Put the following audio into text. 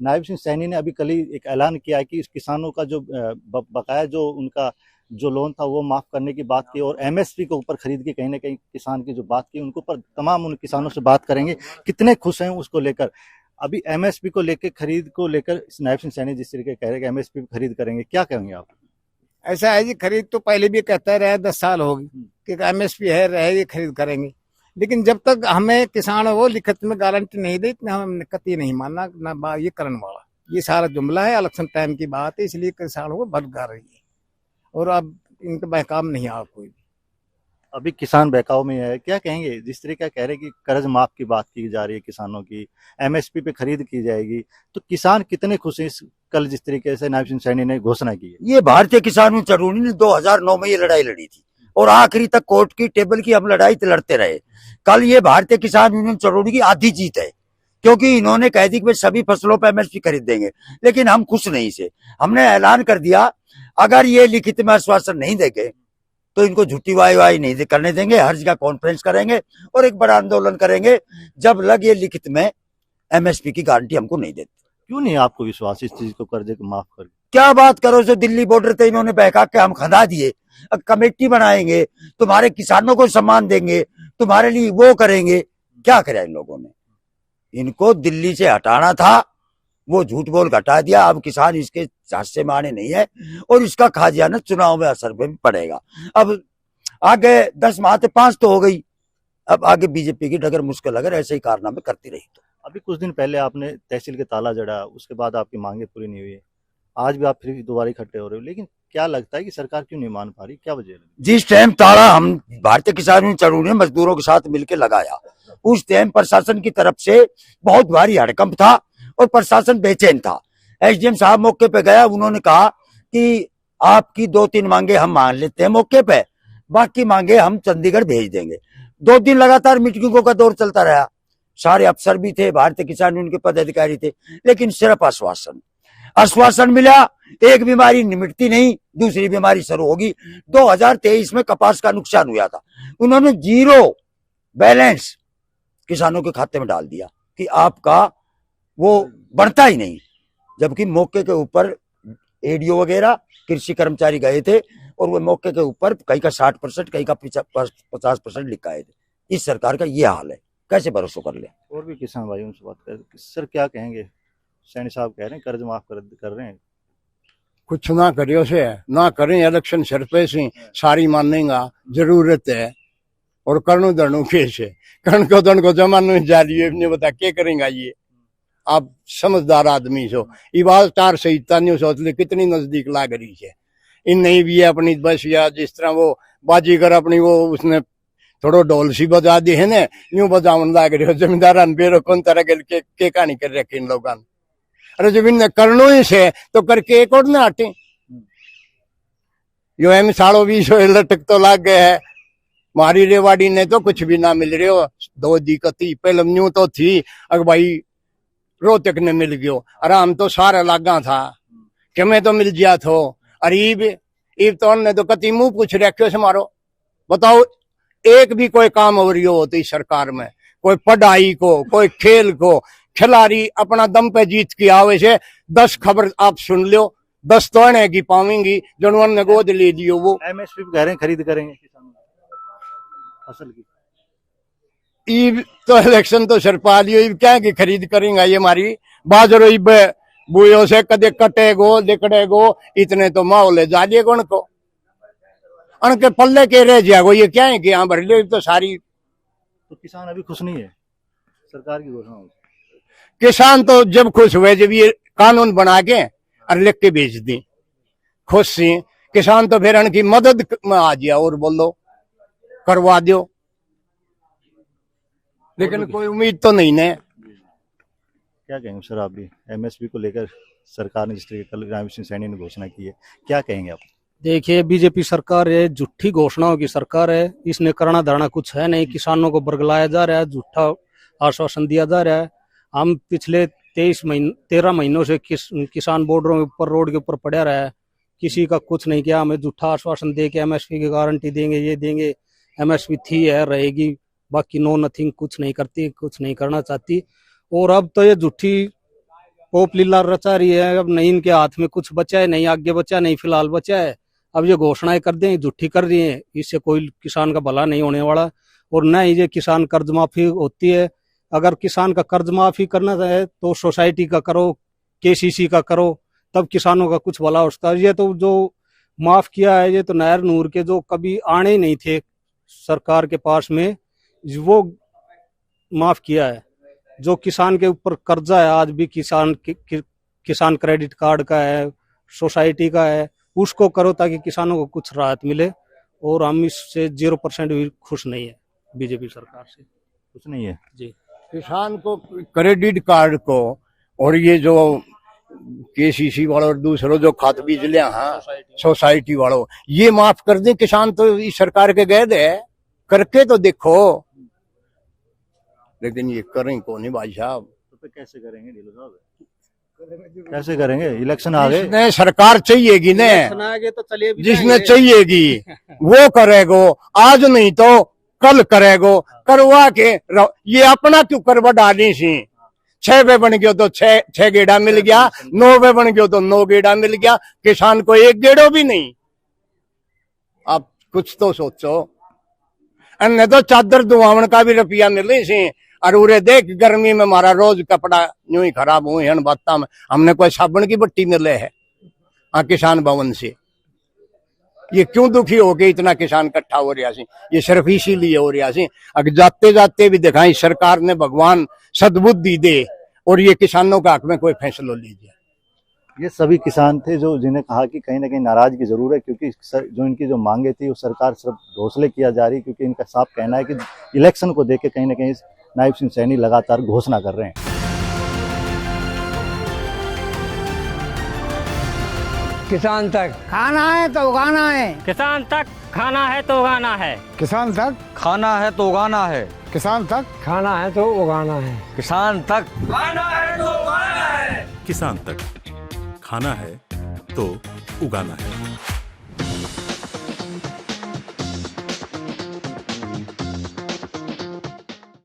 नायब सिंह सैनी ने अभी कल ही एक ऐलान किया है कि इस किसानों का जो बकाया जो उनका जो लोन था वो माफ करने की बात की और एमएसपी के ऊपर खरीद की कहीं ना कहीं किसान की जो बात की उनको पर तमाम उन किसानों से बात करेंगे कितने खुश हैं उसको लेकर। अभी एमएसपी को लेकर खरीद को लेकर नायब सिंह सैनी जिस तरीके कह रहे हैं कि एमएसपी खरीद करेंगे, क्या कहेंगे आप? ऐसा है जी, खरीद तो पहले भी कहता रहे 10 साल हो गए कि एमएसपी है रहेगी खरीद करेंगे, लेकिन जब तक हमें किसान वो लिखित में गारंटी नहीं दी इतना हम कतई नहीं मानना ना ये करने वाला। ये सारा जुमला है, इलेक्शन टाइम की बात है, इसलिए किसानों को भटका रही है और अब इनका बहकाम नहीं आ कोई भी। अभी किसान बहकाव में है, क्या कहेंगे जिस तरीके कह रहे हैं कि कर्ज माफ की बात की जा रही है किसानों की, एमएसपी पे खरीद की जाएगी, तो किसान कितने खुश हैं कल जिस तरीके से नायब सिंह सैनी ने घोषणा की है? ये भारतीय किसान चढ़ूनी ने 2009 में ये लड़ाई लड़ी थी और आखिरी तक कोर्ट की टेबल की हम लड़ाई लड़ते रहे। कल ये भारतीय किसान यूनियन चढ़ूनी की आधी जीत है, क्योंकि इन्होंने कह दी कि सभी फसलों पर एमएसपी खरीद देंगे, लेकिन हम खुश नहीं से। हमने ऐलान कर दिया अगर ये लिखित में आश्वासन नहीं देंगे तो इनको झूठी वाई नहीं करने देंगे, हर जगह कॉन्फ्रेंस करेंगे और एक बड़ा आंदोलन करेंगे जब लग ये लिखित में एमएसपी की गारंटी हमको नहीं देते। क्यों नहीं आपको विश्वास इस चीज को कर्जे को माफ कर? क्या बात करो, जो दिल्ली बॉर्डर थे इन्होंने बहका के हम खदा दिए, कमेटी बनाएंगे, तुम्हारे किसानों को सम्मान देंगे, तुम्हारे लिए वो करेंगे। क्या करा इन लोगों ने? इनको दिल्ली से हटाना था, वो झूठ बोल हटा दिया। अब किसान इसके झांसे में आने नहीं है और इसका खाजियाना चुनाव में असर भी पड़ेगा। अब आगे 10 माह 5 तो हो गई, अब आगे बीजेपी की डगर मुश्किल अगर ऐसे ही कारनामे करती रही तो। अभी कुछ दिन पहले आपने तहसील के ताला जड़ा, उसके बाद आपकी मांगे पूरी नहीं हुई, आज भी आप फिर दोबारा इकट्ठे हो रहे हो, लेकिन क्या लगता है कि सरकार क्यों नहीं मान पा रही, क्या वजह है? जिस टाइम ताला हम भारतीय किसान यूनियन चढ़ू ने मजदूरों के साथ मिलकर लगाया, उस टाइम प्रशासन की तरफ से बहुत भारी हड़कंप था और प्रशासन बेचैन था। एसडीएम साहब मौके पे गया, उन्होंने कहा कि आपकी 2-3 मांगे हम मान लेते हैं मौके पे, बाकी मांगे हम चंडीगढ़ भेज देंगे। 2 दिन लगातार मीटिंगों का दौर चलता रहा, सारे अफसर भी थे, भारतीय किसान यूनियन के पदाधिकारी थे, लेकिन सिर्फ आश्वासन मिला। एक बीमारी निमिटती नहीं, दूसरी बीमारी शुरू होगी। 2023 में कपास का नुकसान हुआ था, उन्होंने 0 बैलेंस किसानों के खाते में डाल दिया कि आपका वो बढ़ता ही नहीं, जबकि मौके के ऊपर एडीओ वगैरह कृषि कर्मचारी गए थे और वो मौके के ऊपर कहीं का 60%, कहीं का 50% लिखाए थे। इस सरकार का ये हाल है, कैसे भरोसा कर ले? और भी किसान भाइयों से बात करें, सर क्या कहेंगे? सैनी साहब कह रहे हैं कर्ज माफ कर रहे हैं, कुछ ना करियो से ना करें, इलेक्शन सिर पे से सारी मानेगा जरूरत है और कर्णु धरणु कैसे कर्ण को धन को जमानो जालिए बता क्या करेंगे ये। आप समझदार आदमी हो, ये बात 4 सहिता नहीं सोच ले कितनी नजदीक लाग रही है। इन नहीं भी है अपनी बस, या जिस तरह वो बाजीगर अपनी वो उसने थोड़ा ढोल सी बजा दी है ना, यूं बजावन लाग रही हो। जमींदार बेरो कौन तरह के कहानी कर रखे इन लोगों ने। अरे जब इन करनो ही से तो करके एक और ना हटे, यो एम 20 लटक तो लाग गए है। मारी रेवाड़ी ने तो कुछ भी ना मिल रहे हो, 2 दिक्कती पहले न्यू तो थी, अगर भाई रोहतक ने मिल गयो, आराम तो सारा लागा था कि मैं तो मिल गया थो। अरे ईब तो ने तो कति मुंह पूछ रखे से मारो। बताओ एक भी कोई काम हो रही हो तो इस सरकार में, कोई पढ़ाई को, कोई खेल को, खिलाड़ी अपना दम पे जीत के आवे से 10 खबर आप सुन लो, 10 तो है की पावेंगी जो ने गोद ले दियो। वो एमएसपी कह रहे हैं खरीद करेंगे किसानों फसल की, ईब तो इलेक्शन तो सर पा लियो, क्या की खरीद करेंगे ये हमारी बाजरो ईब बुयो से कदे कटेगो दिकड़ेगो, इतने तो माहौल है जालिए कौन को उनके पल्ले के रह जाएगो। ये क्या है कि यहाँ भर लियो तो सारी। तो किसान अभी खुश नहीं है सरकार की घोषणा? किसान तो जब खुश हुए जब ये कानून बना के और लिख के भेज दी, खुश सी किसान तो फिर उनकी मदद में आ गया और बोलो करवा दो, लेकिन कोई उम्मीद तो नहीं है। क्या कहेंगे सर आप भी एमएसपी को लेकर सरकार ने जिस तरीके कल नायब सिंह सैनी ने घोषणा की है, क्या कहेंगे आप? देखिए बीजेपी सरकार है, झूठी घोषणाओं की सरकार है, इसने करना धरना कुछ है नहीं, किसानों को बरगलाया जा रहा है, झूठा आश्वासन दिया जा रहा है। हम पिछले 13 महीनों से किसान बॉर्डरों के ऊपर, रोड के ऊपर पड़ा रहा है, किसी का कुछ नहीं किया। हमें झूठा आश्वासन दे के एमएसपी की गारंटी देंगे, ये देंगे, एमएसपी थी है रहेगी, बाकी नो नथिंग, कुछ नहीं करती, कुछ नहीं करना चाहती। और अब तो ये झूठी पोप लीला रचा रही है। अब नहीं इनके हाथ में कुछ बचा है, नहीं आगे बचा, नहीं फिलहाल बचा है। अब ये घोषणाएं कर दें, झूठी कर रही है, इससे कोई किसान का भला नहीं होने वाला। और न ही ये किसान कर्ज माफी होती है। अगर किसान का कर्ज माफी करना है तो सोसाइटी का करो, केसीसी का करो, तब किसानों का कुछ भला हो सकता है। ये तो जो माफ किया है, ये तो नहर नूर के जो कभी आने ही नहीं थे सरकार के पास में, वो माफ किया है। जो किसान के ऊपर कर्जा है आज भी, किसान क्रेडिट कार्ड का है, सोसाइटी का है, उसको करो ताकि किसानों को कुछ राहत मिले। और हम इससे 0% भी खुश नहीं है बीजेपी सरकार से, कुछ नहीं है जी। किसान को क्रेडिट कार्ड को और ये जो केसीसी वालों और दूसरों जो खाद बीज लिया, हाँ सोसाइटी वालों, ये माफ कर दें। किसान तो इस सरकार के गए दे, करके तो देखो, लेकिन ये करें को नहीं भाई साहब। तो कैसे करेंगे ढीलो साहब, कैसे करेंगे? इलेक्शन आ गए, जिसने सरकार चाहिएगी ने, तो चलिए जिसने चाहिएगी वो करेगो, आज नहीं तो कल करेगो, करवा के ये अपना क्यों करवा डाली सी। 6 पे बन गयो तो 6 गेड़ा मिल गया, 9 पे बन गयो तो 9 गेड़ा मिल गया, किसान को 1 गेड़ो भी नहीं। आप कुछ तो सोचो। अन्य तो चादर दुआवन का भी रुपया मिले सी, और उरे देख गर्मी में हमारा रोज कपड़ा यूं ही खराब हुए हैं बात में। हमने कोई साबुन की बट्टी मिले है किसान भवन से। ये क्यों दुखी हो गए इतना किसान इकट्ठा हो रहा सी? ये सिर्फ इसीलिए हो रहा सी। अगर जाते जाते भी दिखाई सरकार ने भगवान सद्बुद्धि दे और ये किसानों का हक में कोई फैसला लीजिए। ये सभी किसान थे जो जिन्हें कहा कि कहीं ना कहीं नाराजगी जरूर है, क्योंकि जो इनकी जो मांगे थी वो सरकार सिर्फ घोषले किया जा रही, क्योंकि इनका साफ कहना है कि इलेक्शन को देके कहीं ना कहीं नायब सिंह सैनी लगातार घोषणा कर रहे हैं। किसान तक खाना है तो उगाना है, किसान तक खाना है तो उगाना है, किसान तक खाना है तो उगाना है, किसान तक खाना है तो उगाना है, किसान तक खाना है तो उगाना है, किसान तक खाना है तो उगाना है।